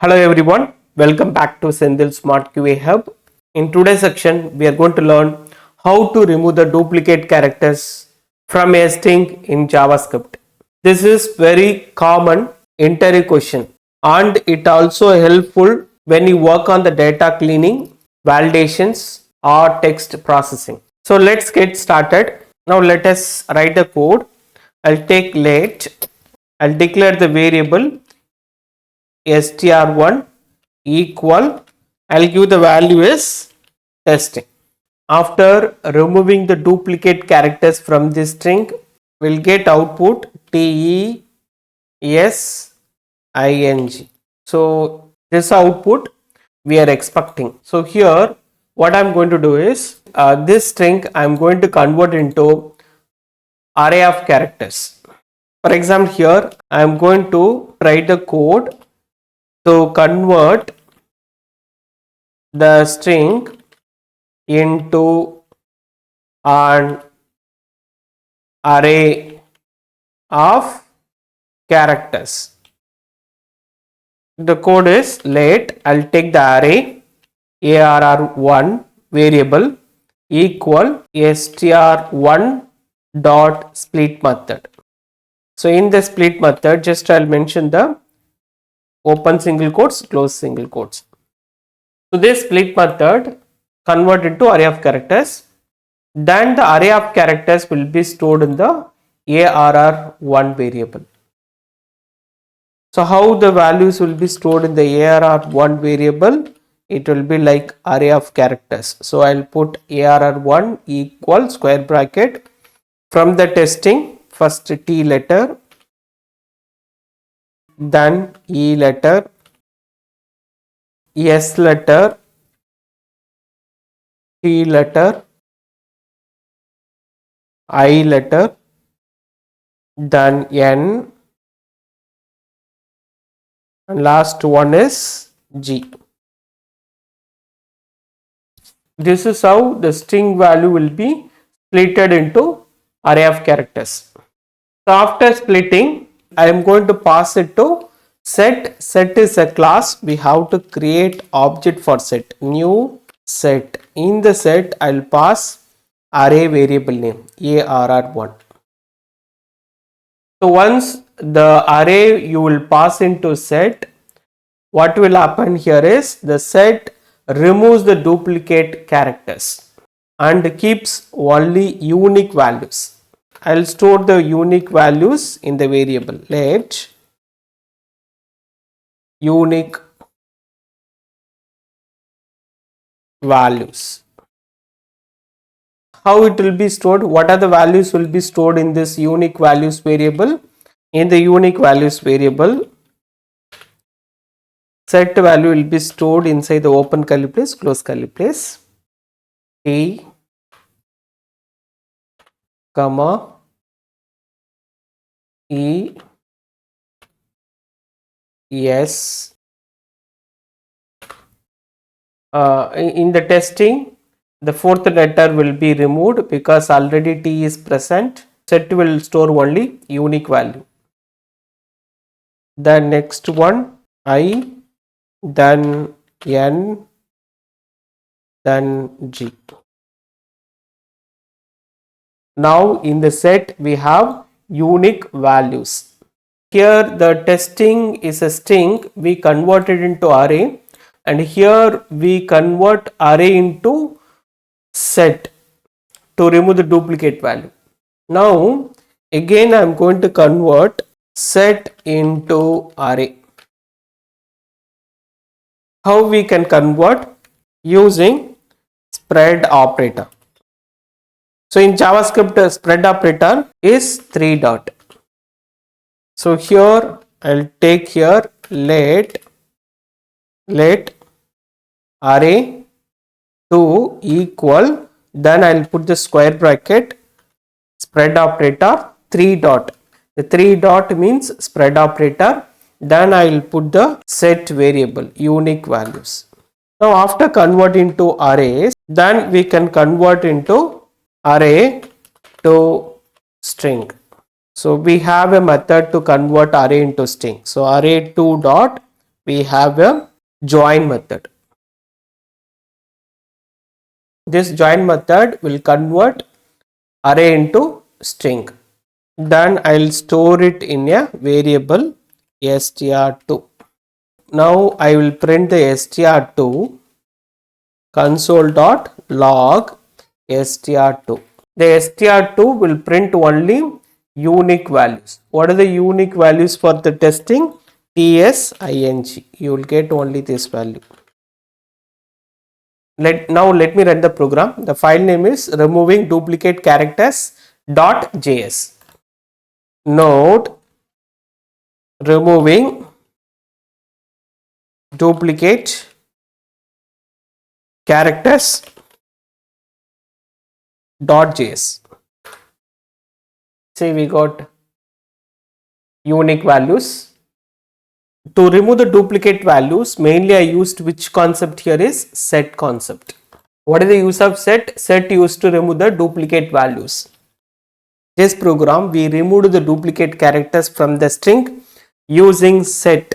Hello everyone, welcome back to SenthilSmartQAHub. In today's section, we are going to learn how to remove the duplicate characters from a string in JavaScript. This is very common interview question and it also helpful when you work on the data cleaning, validations or text processing. So let's get started. Now let us write the code. I'll take let. I'll declare the variable str1 equal, I'll give the value as testing. After removing the duplicate characters from this string, we'll get output testing. So this output we are expecting. So here what I'm going to do is this string I'm going to convert into array of characters. For example, here I'm going to write the code to convert the string into an array of characters. The code is let. I'll take the array arr1 variable equal str1 dot split method. So in the split method, just I'll mention the open single quotes, close single quotes. So this split method convert into array of characters. Then the array of characters will be stored in the arr1 variable. So how the values will be stored in the arr1 variable? It will be like array of characters. So I'll put arr1 equal square bracket from the testing, first T letter, then E letter, S letter, T letter, I letter, then N, and last one is G. This is how the string value will be splitted into array of characters. So after splitting, I am going to pass it to set. Set is a class. We have to create object for set. New set. In the set, I'll pass array variable name arr1. So once the array you will pass into set, what will happen here is the set removes the duplicate characters and keeps only unique values. I'll store the unique values in the variable let unique values. How it will be stored? What are the values will be stored in this unique values variable? In the unique values variable, set value will be stored inside the open curly brace, close curly brace, T, comma, E, S. In the testing, the fourth letter will be removed because already T is present. Set will store only unique value. The next one I, then N, then G. Now in the set we have unique values. Here the testing is a string, we convert it into array, and here we convert array into set to remove the duplicate value. Now again I am going to convert set into array. How we can convert? Using spread operator. So in JavaScript, spread operator is 3 dot. So here I'll take here let array 2 equal, then I'll put the square bracket spread operator 3 dot. The 3 dot means spread operator. Then I'll put the set variable unique values. Now after converting to arrays, then we can convert into array to string. So we have a method to convert array into string. So array2 dot we have a join method. This join method will convert array into string. Then I will store it in a variable str2. Now I will print the str2 console.log str2. The str2 will print only unique values. What are the unique values for the testing? tsing. You will get only this value. Now let me run the program. The file name is removing duplicate characters.js. Node removing duplicate characters.js. See, we got unique values. To remove the duplicate values, mainly I used which concept here is set concept. What is the use of set? Set used to remove the duplicate values. This program, we removed the duplicate characters from the string using set.